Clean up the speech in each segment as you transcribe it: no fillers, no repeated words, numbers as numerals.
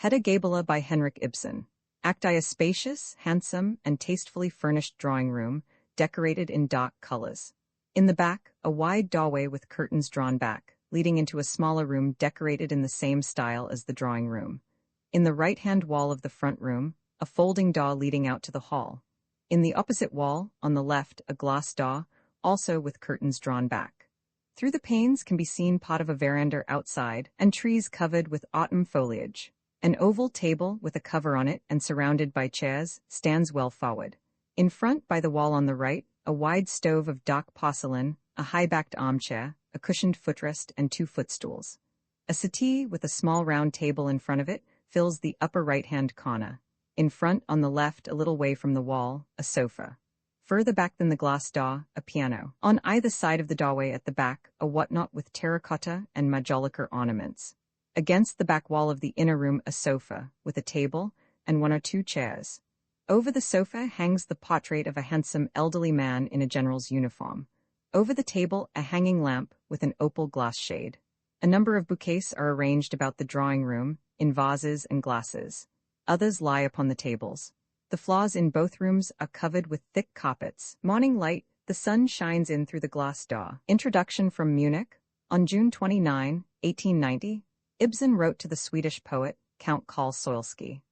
Hedda Gabler by Henrik Ibsen. Act I a spacious, handsome, and tastefully furnished drawing room, decorated in dark colors. In the back, a wide doorway with curtains drawn back, leading into a smaller room decorated in the same style as the drawing room. In the right-hand wall of the front room, a folding door leading out to the hall. In the opposite wall, on the left, a glass door, also with curtains drawn back. Through the panes can be seen part of a veranda outside and trees covered with autumn foliage. An oval table with a cover on it and surrounded by chairs stands well forward. In front, by the wall on the right, a wide stove of dark porcelain, a high-backed armchair, a cushioned footrest, and 2 footstools. A settee with a small round table in front of it fills the upper right-hand corner. In front, on the left, a little way from the wall, a sofa. Further back than the glass door, a piano. On either side of the doorway at the back, a whatnot with terracotta and majolica ornaments. Against the back wall of the inner room, a sofa, with a table, and 1 or 2 chairs. Over the sofa hangs the portrait of a handsome elderly man in a general's uniform. Over the table, a hanging lamp with an opal glass shade. A number of bouquets are arranged about the drawing room, in vases and glasses. Others lie upon the tables. The floors in both rooms are covered with thick carpets. Morning light, the sun shines in through the glass door. Introduction from Munich. On June 29, 1890, Ibsen wrote to the Swedish poet, Count Carl Soilsky.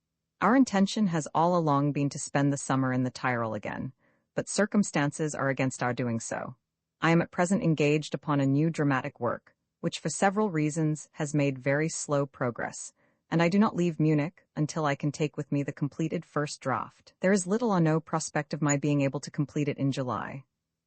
Our intention has all along been to spend the summer in the Tyrol again, but circumstances are against our doing so. I am at present engaged upon a new dramatic work, which for several reasons has made very slow progress, and I do not leave Munich until I can take with me the completed first draft. There is little or no prospect of my being able to complete it in July.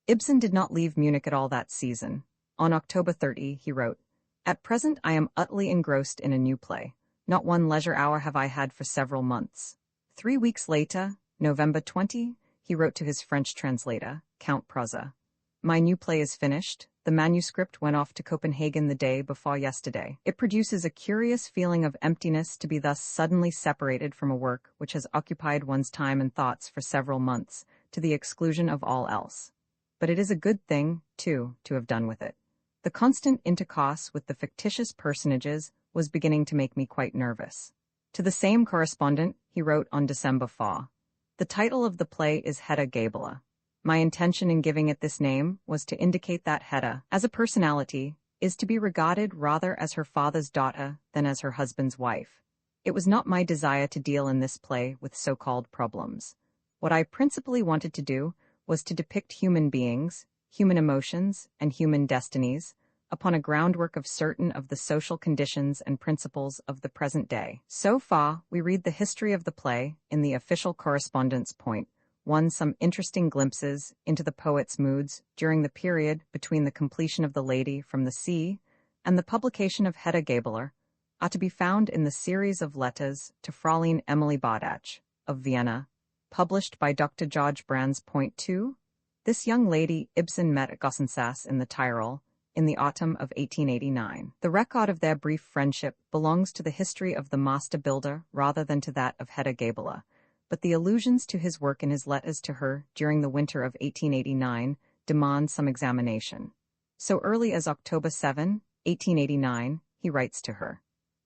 Ibsen did not leave Munich at all that season. On October 30, he wrote, "At present I am utterly engrossed in a new play. Not one leisure hour have I had for several months." 3 weeks later, November 20, he wrote to his French translator, Count Proza, "My new play is finished. The manuscript went off to Copenhagen the day before yesterday. It produces a curious feeling of emptiness to be thus suddenly separated from a work which has occupied one's time and thoughts for several months, to the exclusion of all else. But it is a good thing, too, to have done with it. The constant intercourse with the fictitious personages was beginning to make me quite nervous." To the same correspondent, he wrote on December 4, "The title of the play is Hedda Gabler. My intention in giving it this name was to indicate that Hedda, as a personality, is to be regarded rather as her father's daughter than as her husband's wife. It was not my desire to deal in this play with so-called problems. What I principally wanted to do was to depict human beings, human emotions, and human destinies, upon a groundwork of certain of the social conditions and principles of the present day. So far, we read the history of the play in the official correspondence point, won some interesting glimpses into the poet's moods during the period between the completion of The Lady from the Sea and the publication of Hedda Gabler, are to be found in the series of letters to Fraulein Emily Bardach, of Vienna, published by Dr. George Brands. Point 2. This young lady Ibsen met at Gossensass in the Tyrol in the autumn of 1889. The record of their brief friendship belongs to the history of the master builder rather than to that of Hedda Gabler, but the allusions to his work in his letters to her during the winter of 1889 demand some examination. So early as October 7, 1889, he writes to her,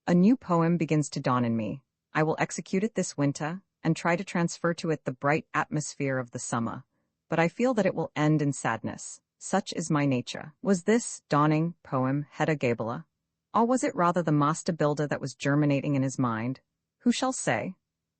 "A new poem begins to dawn in me. I will execute it this winter and try to transfer to it the bright atmosphere of the summer, but I feel that it will end in sadness. Such is my nature." Was this dawning poem Hedda Gabler? Or was it rather the master builder that was germinating in his mind? Who shall say?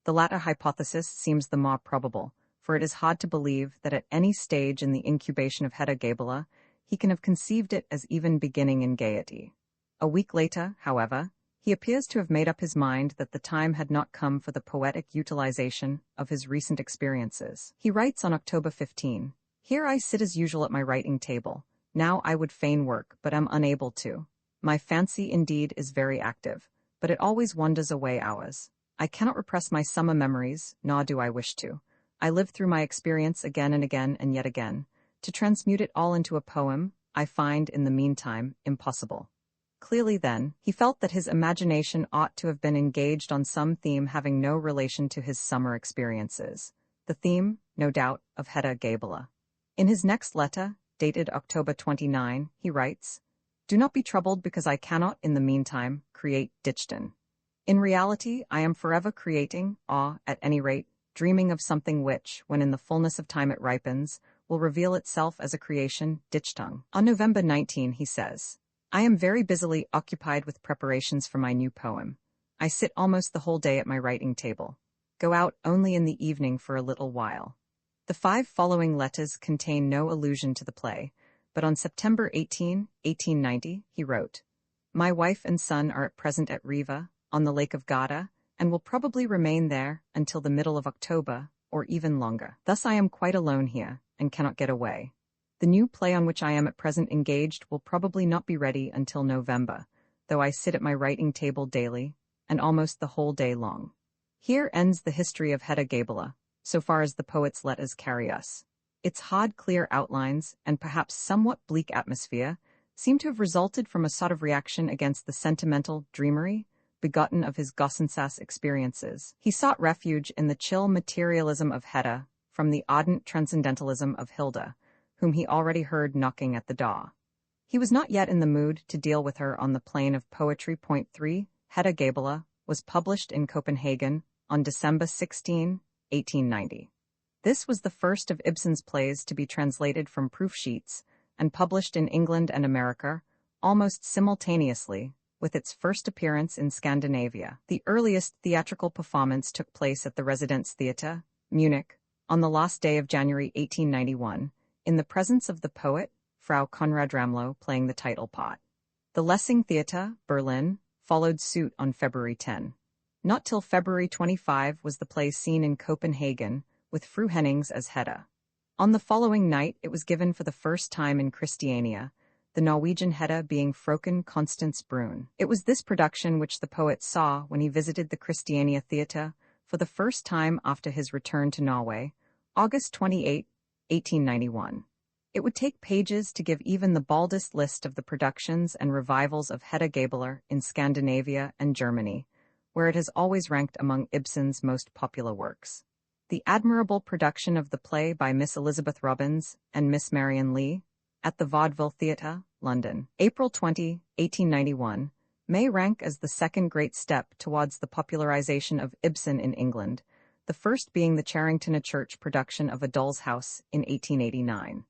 The latter hypothesis seems the more probable, for it is hard to believe that at any stage in the incubation of Hedda Gabler he can have conceived it as even beginning in gaiety. A week later, however, he appears to have made up his mind that the time had not come for the poetic utilization of his recent experiences. He writes on October 15, "Here I sit as usual at my writing table. Now I would fain work, but am unable to. My fancy, indeed, is very active, but it always wanders away hours. I cannot repress my summer memories, nor do I wish to. I live through my experience again and again and yet again. To transmute it all into a poem, I find, in the meantime, impossible." Clearly, then, he felt that his imagination ought to have been engaged on some theme having no relation to his summer experiences. The theme, no doubt, of Hedda Gabler. In his next letter, dated October 29, he writes, "Do not be troubled because I cannot, in the meantime, create Dichten. In reality, I am forever creating, at any rate, dreaming of something which, when in the fullness of time it ripens, will reveal itself as a creation, Dichtung. On November 19, he says, I am very busily occupied with preparations for my new poem. I sit almost the whole day at my writing table. Go out only in the evening for a little while. The 5 following letters contain no allusion to the play, but on September 18, 1890, he wrote, My wife and son are at present at Riva, on the Lake of Garda, and will probably remain there until the middle of October, or even longer. Thus I am quite alone here, and cannot get away. The new play on which I am at present engaged will probably not be ready until November, though I sit at my writing table daily, and almost the whole day long. Here ends the history of Hedda Gabler, so far as the poet's letters carry us. Its hard, clear outlines, and perhaps somewhat bleak atmosphere, seem to have resulted from a sort of reaction against the sentimental dreamery begotten of his Gossensas experiences. He sought refuge in the chill materialism of Hedda from the ardent transcendentalism of Hilda, whom he already heard knocking at the door. He was not yet in the mood to deal with her on the plane of poetry. 3. Hedda Gabler was published in Copenhagen on December 16, 1890. This was the first of Ibsen's plays to be translated from proof sheets and published in England and America almost simultaneously with its first appearance in Scandinavia. The earliest theatrical performance took place at the Residenztheater, Munich, on the last day of January 1891, in the presence of the poet, Frau Konrad Ramlow, playing the title part. The Lessing Theater, Berlin, followed suit on February 10. Not till February 25 was the play seen in Copenhagen, with Fru Hennings as Hedda. On the following night it was given for the first time in Christiania, the Norwegian Hedda being Frøken Constance Brun. It was this production which the poet saw when he visited the Christiania Theatre for the first time after his return to Norway, August 28, 1891. It would take pages to give even the baldest list of the productions and revivals of Hedda Gabler in Scandinavia and Germany, where it has always ranked among Ibsen's most popular works. The admirable production of the play by Miss Elizabeth Robbins and Miss Marion Lee, at the Vaudeville Theatre, London, April 20, 1891, may rank as the second great step towards the popularization of Ibsen in England, the first being the Charrington Church production of A Doll's House in 1889.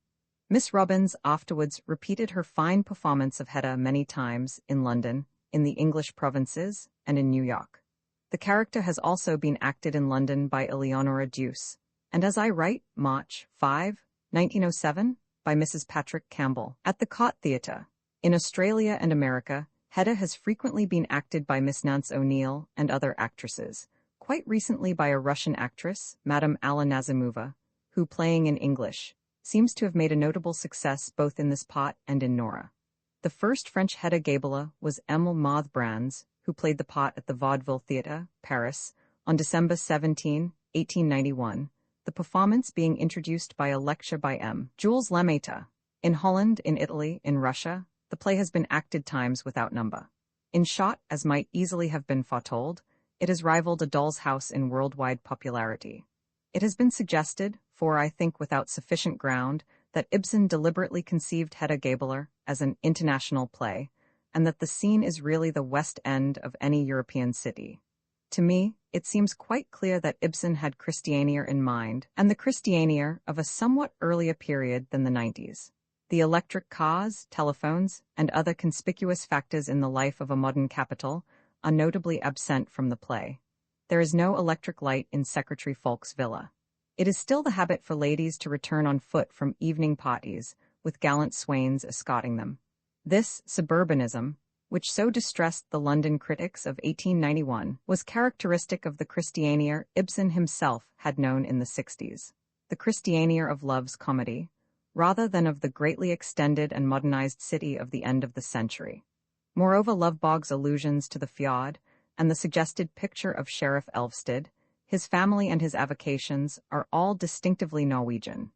Miss Robbins afterwards repeated her fine performance of Hedda many times in London, in the English provinces, and in New York. The character has also been acted in London by Eleonora Duse, and as I write, March 5, 1907, by Mrs. Patrick Campbell. At the Cott Theatre, in Australia and America, Hedda has frequently been acted by Miss Nance O'Neill and other actresses, quite recently by a Russian actress, Madame Alla Nazimova, who, playing in English, seems to have made a notable success both in this part and in Nora. The first French Hedda Gabler was Emile Maude Brands, who played the part at the Vaudeville Theatre, Paris, on December 17, 1891, the performance being introduced by a lecture by M. Jules Lemaitre. In Holland, in Italy, in Russia, the play has been acted times without number. In short, as might easily have been foretold, it has rivaled A Doll's House in worldwide popularity. It has been suggested, for I think without sufficient ground, that Ibsen deliberately conceived Hedda Gabler as an international play, and that the scene is really the West End of any European city. To me, it seems quite clear that Ibsen had Christiania in mind, and the Christiania of a somewhat earlier period than the 90s. The electric cars, telephones, and other conspicuous factors in the life of a modern capital are notably absent from the play. There is no electric light in Secretary Folk's villa. It is still the habit for ladies to return on foot from evening parties, with gallant swains escorting them. This suburbanism, which so distressed the London critics of 1891, was characteristic of the Christiania Ibsen himself had known in the 60s, the Christiania of love's comedy, rather than of the greatly extended and modernized city of the end of the century. Moreover, Lovborg's allusions to the fjord and the suggested picture of Sheriff Elvsted, his family and his avocations are all distinctively Norwegian.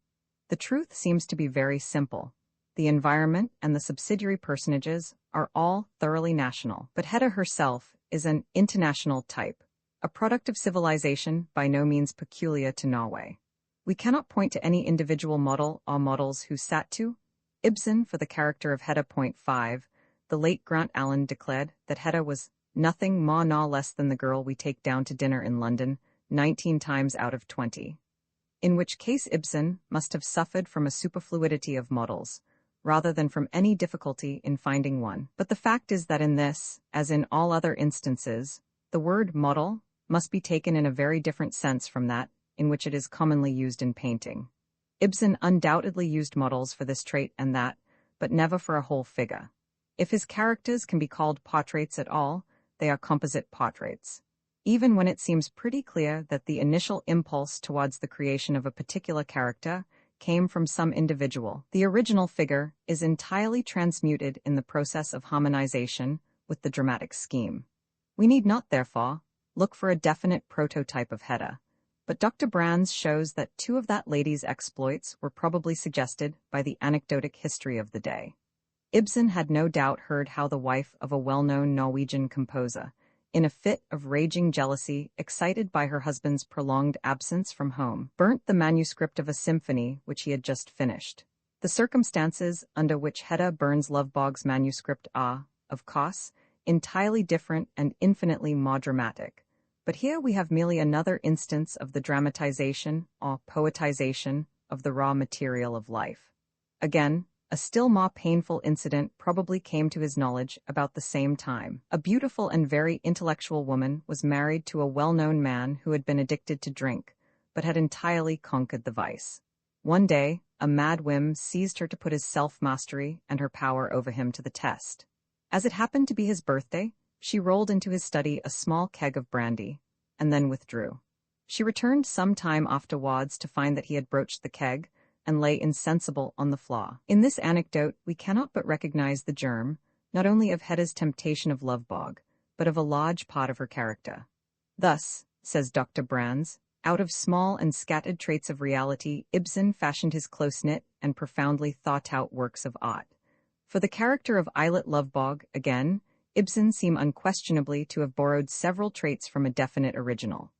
The truth seems to be very simple. The environment and the subsidiary personages are all thoroughly national, but Hedda herself is an international type, a product of civilization by no means peculiar to Norway. We cannot point to any individual model or models who sat to Ibsen for the character of Hedda. 5. The late Grant Allen declared that Hedda was nothing more nor less than the girl we take down to dinner in London 19 times out of 20. In which case Ibsen must have suffered from a superfluity of models, rather than from any difficulty in finding one. But the fact is that in this, as in all other instances, the word model must be taken in a very different sense from that in which it is commonly used in painting. Ibsen undoubtedly used models for this trait and that, but never for a whole figure. If his characters can be called portraits at all, they are composite portraits. Even when it seems pretty clear that the initial impulse towards the creation of a particular character came from some individual, the original figure is entirely transmuted in the process of harmonization with the dramatic scheme. We need not, therefore, look for a definite prototype of Hedda, but Dr. Brands shows that two of that lady's exploits were probably suggested by the anecdotic history of the day. Ibsen had no doubt heard how the wife of a well-known Norwegian composer, in a fit of raging jealousy excited by her husband's prolonged absence from home, burnt the manuscript of a symphony which he had just finished. The circumstances under which Hedda burns Lovborg's manuscript are, of course, entirely different and infinitely more dramatic. But here we have merely another instance of the dramatization or poetization of the raw material of life. Again, a still more painful incident probably came to his knowledge about the same time. A beautiful and very intellectual woman was married to a well-known man who had been addicted to drink, but had entirely conquered the vice. One day, a mad whim seized her to put his self-mastery and her power over him to the test. As it happened to be his birthday, she rolled into his study a small keg of brandy, and then withdrew. She returned some time afterwards to find that he had broached the keg, and lay insensible on the floor. In this anecdote, we cannot but recognize the germ, not only of Hedda's temptation of Lovborg, but of a large part of her character. Thus, says Dr. Brands, out of small and scattered traits of reality, Ibsen fashioned his close-knit and profoundly thought-out works of art. For the character of Eilert Lovborg, again, Ibsen seems unquestionably to have borrowed several traits from a definite original.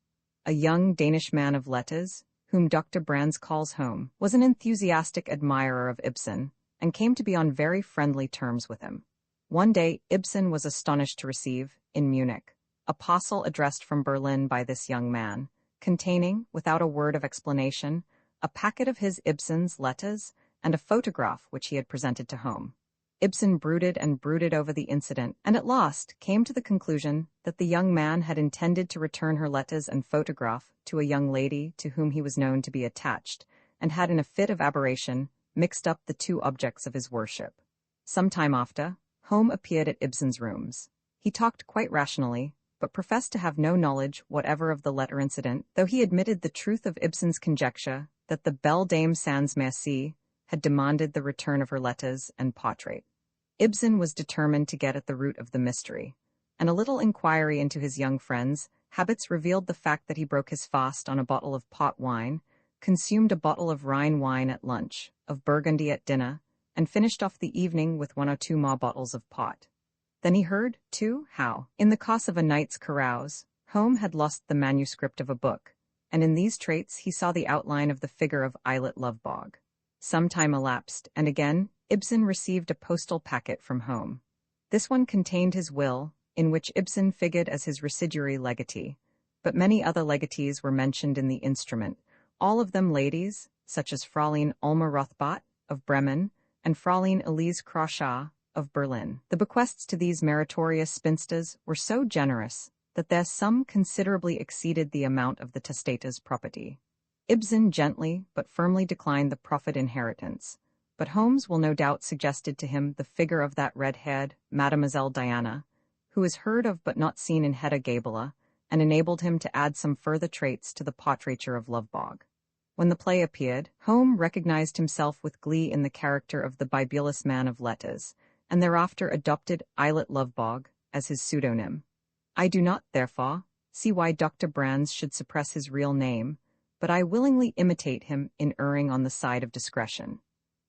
A young Danish man of letters, whom Dr. Brands calls home, was an enthusiastic admirer of Ibsen, and came to be on very friendly terms with him. One day, Ibsen was astonished to receive, in Munich, a parcel addressed from Berlin by this young man, containing, without a word of explanation, a packet of his Ibsen's letters and a photograph which he had presented to home. Ibsen brooded and brooded over the incident, and at last came to the conclusion that the young man had intended to return her letters and photograph to a young lady to whom he was known to be attached, and had in a fit of aberration mixed up the two objects of his worship. Some time after, Home appeared at Ibsen's rooms. He talked quite rationally, but professed to have no knowledge whatever of the letter incident, though he admitted the truth of Ibsen's conjecture that the belle dame sans merci had demanded the return of her letters and portrait. Ibsen was determined to get at the root of the mystery, and a little inquiry into his young friend's habits revealed the fact that he broke his fast on a bottle of port wine, consumed a bottle of Rhine wine at lunch, of Burgundy at dinner, and finished off the evening with 1 or 2 more bottles of port. Then he heard, too, how, in the course of a night's carouse, Home had lost the manuscript of a book, and in these traits he saw the outline of the figure of Eilert Lovborg. Some time elapsed, and again Ibsen received a postal packet from Home. This one contained his will, in which Ibsen figured as his residuary legatee, but many other legatees were mentioned in the instrument, all of them ladies, such as Fraulein Alma Rothbart of Bremen and Fraulein Elise Crawshaw of Berlin. The bequests to these meritorious spinsters were so generous that their sum considerably exceeded the amount of the testator's property. Ibsen gently but firmly declined the proffered inheritance, but Holmes will no doubt suggested to him the figure of that red-haired Mademoiselle Diana, who is heard of but not seen in Hedda Gabler, and enabled him to add some further traits to the portraiture of Lovborg. When the play appeared, Home recognized himself with glee in the character of the bibulous man of letters, and thereafter adopted Eilert Lovborg as his pseudonym. I do not, therefore, see why Dr. Brands should suppress his real name, but I willingly imitate him in erring on the side of discretion.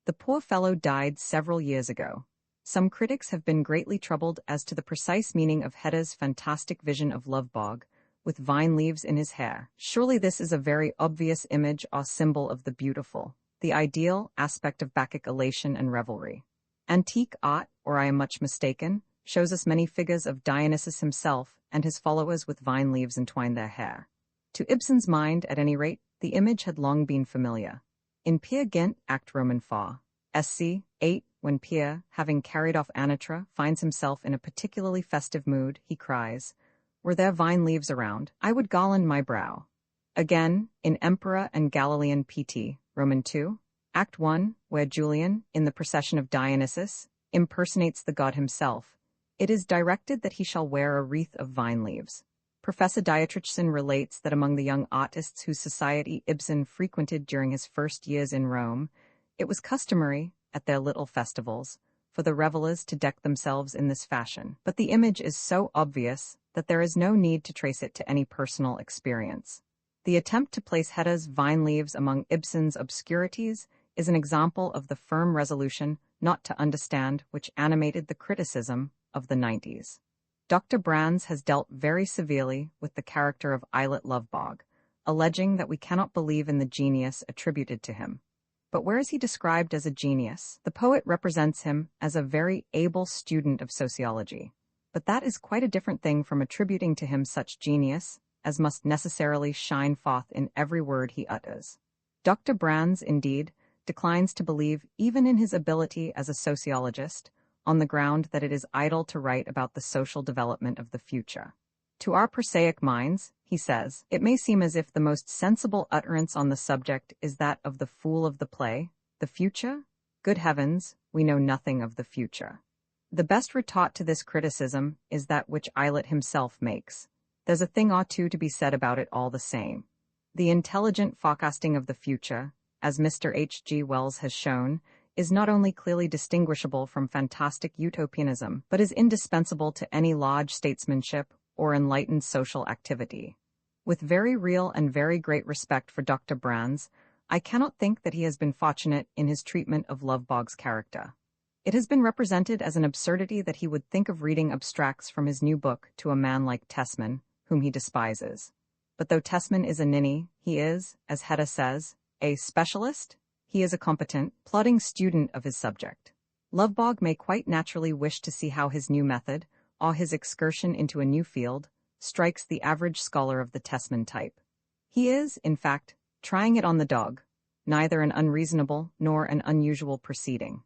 The poor fellow died several years ago. Some critics have been greatly troubled as to the precise meaning of Hedda's fantastic vision of Lovborg, with vine leaves in his hair. Surely this is a very obvious image or symbol of the beautiful, the ideal aspect of Bacchic elation and revelry. Antique art, or I am much mistaken, shows us many figures of Dionysus himself and his followers with vine leaves entwined their hair. To Ibsen's mind, at any rate, the image had long been familiar. In Peer Gynt, Act Roman 4, SC 8, when Peer, having carried off Anitra, finds himself in a particularly festive mood, he cries, "Were there vine leaves around, I would garland my brow." Again, in Emperor and Galilean PT, Roman 2, Act 1, where Julian, in the procession of Dionysus, impersonates the god himself, it is directed that he shall wear a wreath of vine leaves. Professor Dietrichson relates that among the young artists whose society Ibsen frequented during his first years in Rome, it was customary, at their little festivals, for the revelers to deck themselves in this fashion. But the image is so obvious that there is no need to trace it to any personal experience. The attempt to place Hedda's vine leaves among Ibsen's obscurities is an example of the firm resolution not to understand which animated the criticism of the 90s. Dr. Brands has dealt very severely with the character of Eilert Lovborg, alleging that we cannot believe in the genius attributed to him. But where is he described as a genius? The poet represents him as a very able student of sociology. But that is quite a different thing from attributing to him such genius as must necessarily shine forth in every word he utters. Dr. Brands, indeed, declines to believe even in his ability as a sociologist, on the ground that it is idle to write about the social development of the future. To our prosaic minds, he says, it may seem as if the most sensible utterance on the subject is that of the fool of the play. The future? Good heavens, we know nothing of the future. The best retort to this criticism is that which Eilert himself makes. There's a thing or two to be said about it all the same. The intelligent forecasting of the future, as Mr. H. G. Wells has shown, is not only clearly distinguishable from fantastic utopianism, but is indispensable to any large statesmanship or enlightened social activity. With very real and very great respect for Dr. Brands, I cannot think that he has been fortunate in his treatment of Lovborg's character. It has been represented as an absurdity that he would think of reading abstracts from his new book to a man like Tesman, whom he despises. But though Tesman is a ninny, he is, as Hedda says, a specialist. He is a competent, plodding student of his subject. Lovborg may quite naturally wish to see how his new method, or his excursion into a new field, strikes the average scholar of the Tesman type. He is, in fact, trying it on the dog, neither an unreasonable nor an unusual proceeding.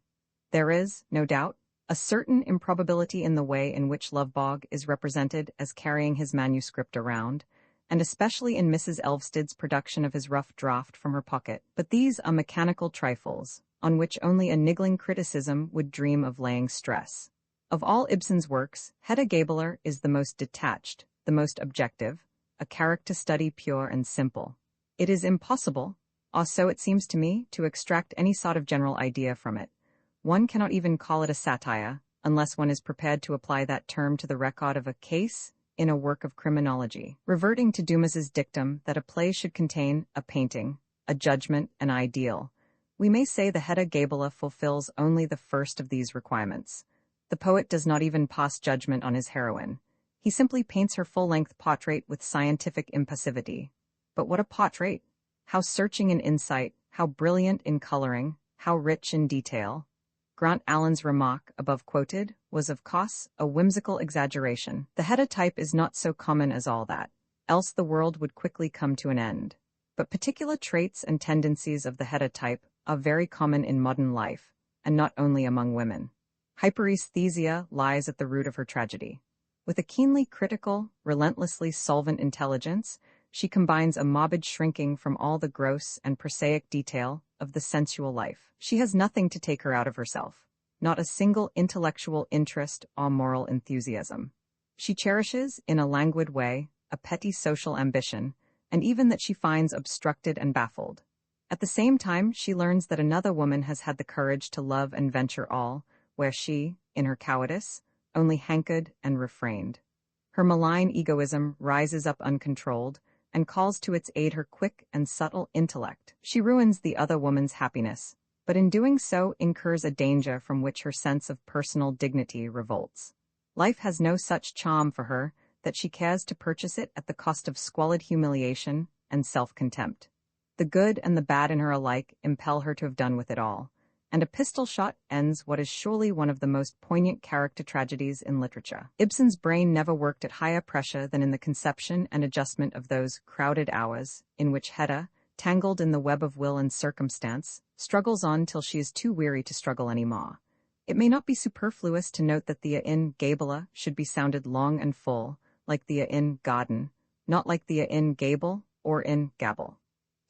There is, no doubt, a certain improbability in the way in which Lovborg is represented as carrying his manuscript around, and especially in Mrs. Elvsted's production of his rough draft from her pocket. But these are mechanical trifles, on which only a niggling criticism would dream of laying stress. Of all Ibsen's works, Hedda Gabler is the most detached, the most objective, a character study pure and simple. It is impossible, or so it seems to me, to extract any sort of general idea from it. One cannot even call it a satire, unless one is prepared to apply that term to the record of a case in a work of criminology. Reverting to Dumas's dictum that a play should contain a painting, a judgment, an ideal, we may say the Hedda Gabler fulfills only the first of these requirements. The poet does not even pass judgment on his heroine. He simply paints her full-length portrait with scientific impassivity. But what a portrait! How searching in insight, how brilliant in coloring, how rich in detail. Grant Allen's remark, above quoted, was of course a whimsical exaggeration. The Hedda type is not so common as all that, else the world would quickly come to an end. But particular traits and tendencies of the Hedda type are very common in modern life, and not only among women. Hyperesthesia lies at the root of her tragedy. With a keenly critical, relentlessly solvent intelligence, she combines a morbid shrinking from all the gross and prosaic detail of the sensual life. She has nothing to take her out of herself, not a single intellectual interest or moral enthusiasm. She cherishes, in a languid way, a petty social ambition, and even that she finds obstructed and baffled. At the same time, she learns that another woman has had the courage to love and venture all, where she, in her cowardice, only hankered and refrained. Her malign egoism rises up uncontrolled, and calls to its aid her quick and subtle intellect. She ruins the other woman's happiness, but in doing so incurs a danger from which her sense of personal dignity revolts. Life has no such charm for her that she cares to purchase it at the cost of squalid humiliation and self-contempt. The good and the bad in her alike impel her to have done with it all, and a pistol shot ends what is surely one of the most poignant character tragedies in literature. Ibsen's brain never worked at higher pressure than in the conception and adjustment of those crowded hours in which Hedda, tangled in the web of will and circumstance, struggles on till she is too weary to struggle any more. It may not be superfluous to note that the a in Gabler should be sounded long and full, like the a in garden, not like the a in Gable or in Gabble.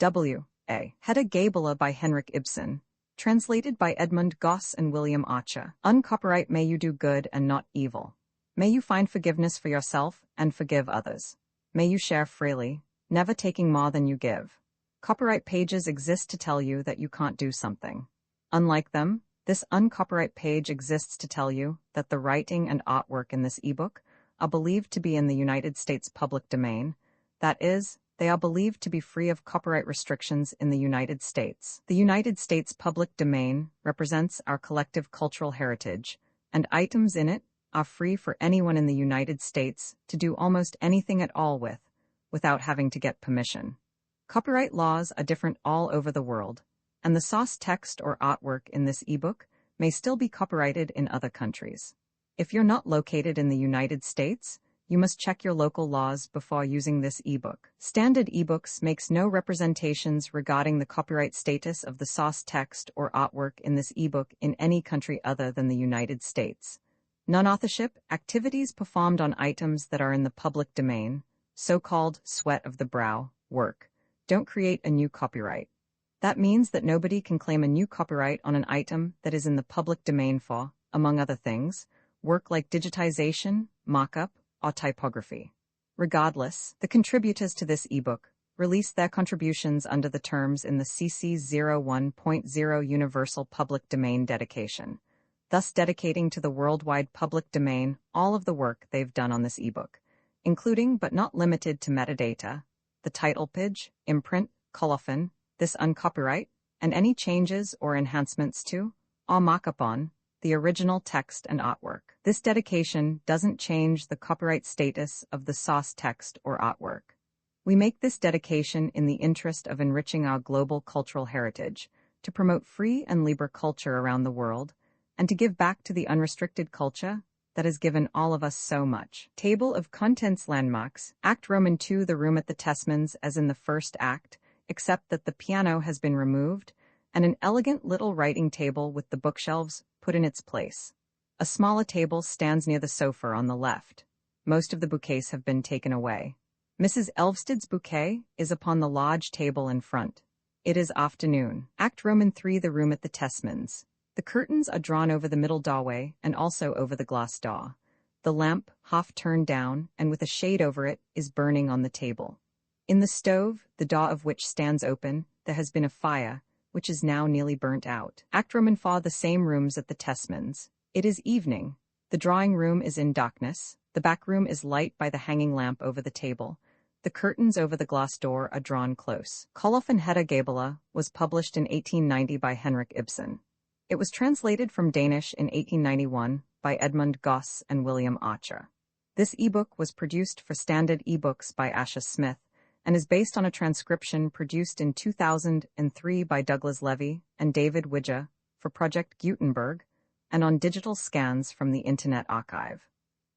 W.A. Hedda Gabler by Henrik Ibsen. Translated by Edmund Goss and William Archer. Uncopyright. May you do good and not evil. May you find forgiveness for yourself and forgive others. May you share freely, never taking more than you give. Copyright pages exist to tell you that you can't do something. Unlike them, this uncopyright page exists to tell you that the writing and artwork in this ebook are believed to be in the United States public domain. That is, they are believed to be free of copyright restrictions in the United States. The United States public domain represents our collective cultural heritage, and items in it are free for anyone in the United States to do almost anything at all with, without having to get permission. Copyright laws are different all over the world, and the source text or artwork in this ebook may still be copyrighted in other countries. If you're not located in the United States, you must check your local laws before using this ebook. Standard ebooks makes no representations regarding the copyright status of the source text or artwork in this ebook in any country other than the United States. Non-authorship activities performed on items that are in the public domain, so-called sweat of the brow, work, don't create a new copyright. That means that nobody can claim a new copyright on an item that is in the public domain for, among other things, work like digitization, mock-up, or typography. Regardless, the contributors to this ebook released their contributions under the terms in the CC 01.0 Universal Public Domain dedication, thus dedicating to the worldwide public domain all of the work they've done on this ebook, including but not limited to metadata, the title page, imprint, colophon, this uncopyright, and any changes or enhancements to, or mock-up on, the original text and artwork. This dedication doesn't change the copyright status of the source text or artwork. We make this dedication in the interest of enriching our global cultural heritage, to promote free and libre culture around the world, and to give back to the unrestricted culture that has given all of us so much. Table of Contents Landmarks. Act Roman II. The room at the Tesmans as in the first act, except that the piano has been removed, and an elegant little writing table with the bookshelves put in its place. A smaller table stands near the sofa on the left. Most of the bouquets have been taken away. Mrs. Elvsted's bouquet is upon the large table in front. It is afternoon. Act Roman III. The room at the Tesmans. The curtains are drawn over the middle doorway and also over the glass door. The lamp, half turned down and with a shade over it, is burning on the table. In the stove, the door of which stands open, there has been a fire, which is now nearly burnt out. Act Roman IV. The same rooms at the Tesmans. It is evening. The drawing room is in darkness. The back room is light by the hanging lamp over the table. The curtains over the glass door are drawn close. Colophon Hedda Gabler was published in 1890 by Henrik Ibsen. It was translated from Danish in 1891 by Edmund Goss and William Archer. This ebook was produced for Standard Ebooks by Asha Smith, and is based on a transcription produced in 2003 by Douglas Levy and David Widger for Project Gutenberg, and on digital scans from the Internet Archive.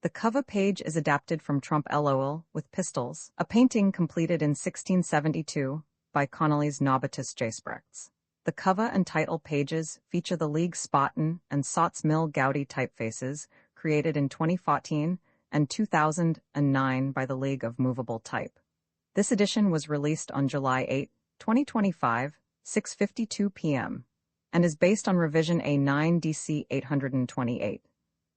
The cover page is adapted from Trompe l'Oeil with Pistols, a painting completed in 1672 by Connolly's Nobitus Jasprects. The cover and title pages feature the League Spaten and Sots Mill Gaudi typefaces created in 2014 and 2009 by the League of Movable Type. This edition was released on July 8, 2025, 6:52 p.m., and is based on revision A9 DC 828.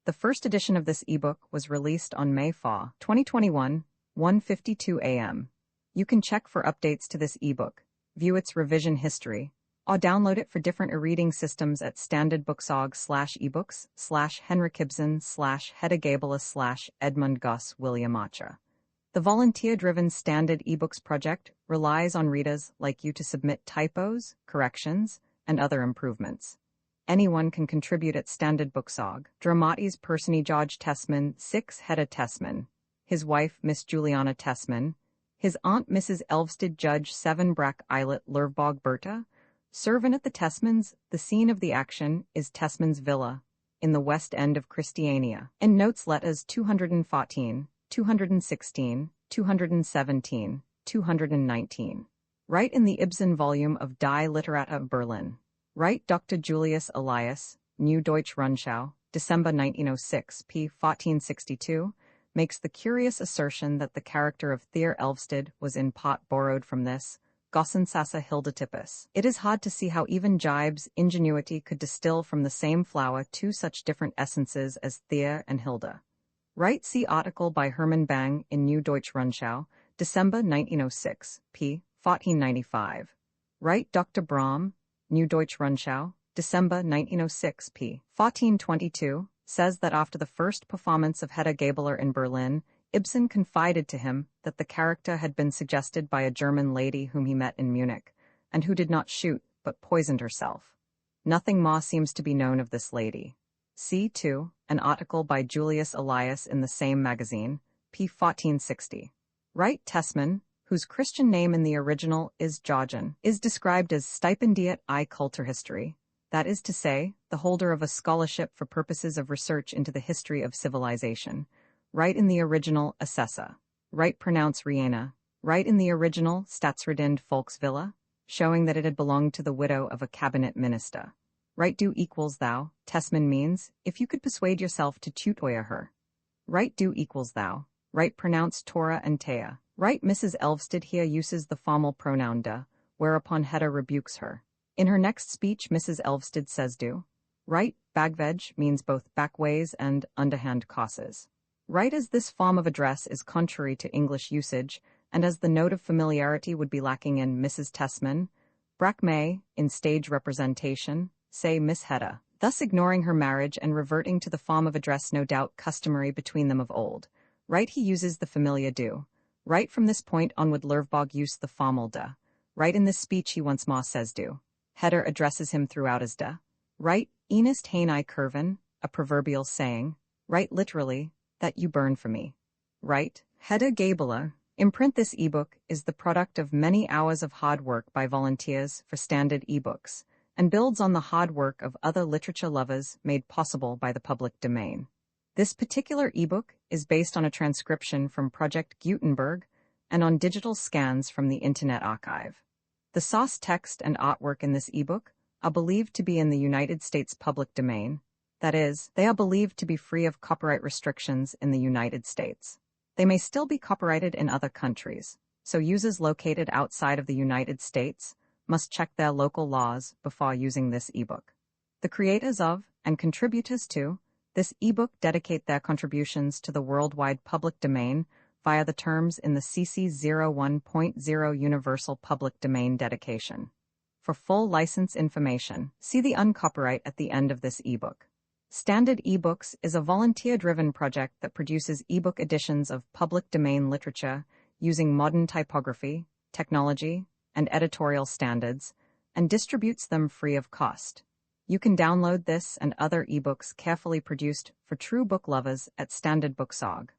The first edition of this ebook was released on May 4, 2021, 1:52 a.m. You can check for updates to this ebook, view its revision history, or download it for different e-reading systems at standardbooksorg/ebooks/henrikibsen/Hedda Gabler/Edmund Goss William Archer. The volunteer-driven Standard eBooks project relies on readers like you to submit typos, corrections, and other improvements. Anyone can contribute at Standard Booksorg. Dramati's Persony George Tesman, 6 Hedda Tesman, his wife Miss Juliana Tesman, his aunt Mrs. Elvsted Judge 7 Brack Islet Lervbog Berta, Servant at the Tesmans, the scene of the action is Tesmans Villa, in the West End of Christiania, and notes letters 214, 216, 217, 219. Right in the Ibsen volume of Die Literatur Berlin. Right Dr. Julius Elias, New Deutsche Rundschau, December 1906, p. 1462, makes the curious assertion that the character of Thea Elvsted was in part borrowed from this Gossensasse Hildetypus. It is hard to see how even Jibes' ingenuity could distill from the same flower two such different essences as Thea and Hilda. Right, see article by Hermann Bang in New Deutsche Rundschau, December 1906, p. 1495. Right, Dr. Brahm, New Deutsche Rundschau, December 1906, p. 1422, says that after the first performance of Hedda Gabler in Berlin, Ibsen confided to him that the character had been suggested by a German lady whom he met in Munich, and who did not shoot but poisoned herself. Nothing more seems to be known of this lady. See, too, an article by Julius Elias in the same magazine, p. 1460. Right, Tesman, whose Christian name in the original is Georgian, is described as Stipendiat I Kulturhistorie, that is to say, the holder of a scholarship for purposes of research into the history of civilization. Right in the original Assessa. Right pronounce Riena. Right in the original Statsredind Volksvilla, showing that it had belonged to the widow of a cabinet minister. Right do equals thou, Tesman means, if you could persuade yourself to tutoyer her. Right do equals thou. Right pronounce Torah and Tea. Right Mrs. Elvsted here uses the formal pronoun da, whereupon Hedda rebukes her. In her next speech Mrs. Elvsted says do. Right, bagveg means both backways and underhand causes. Right, as this form of address is contrary to English usage, and as the note of familiarity would be lacking in Mrs. Tesman, Brack may, in stage representation, say Miss Hedda, thus ignoring her marriage and reverting to the form of address no doubt customary between them of old. Right, he uses the familiar do. Right, from this point on would Lervbog use the formal da. Right, in this speech he once more says do. Hedda addresses him throughout as da. Right, Enist hain I curven, a proverbial saying. Right, literally, that you burn for me. Right, Hedda Gabler, imprint this ebook is the product of many hours of hard work by volunteers for standard ebooks, and builds on the hard work of other literature lovers made possible by the public domain. This particular ebook is based on a transcription from Project Gutenberg and on digital scans from the Internet Archive. The source text and artwork in this ebook are believed to be in the United States public domain. That is, they are believed to be free of copyright restrictions in the United States. They may still be copyrighted in other countries, so users located outside of the United States must check their local laws before using this ebook. The creators of, and contributors to, this ebook dedicate their contributions to the worldwide public domain via the terms in the CC 01.0 Universal Public Domain Dedication. For full license information, see the uncopyright at the end of this ebook. Standard eBooks is a volunteer-driven project that produces ebook editions of public domain literature using modern typography, technology, and editorial standards, and distributes them free of cost. You can download this and other ebooks carefully produced for true book lovers at standardbooks.org.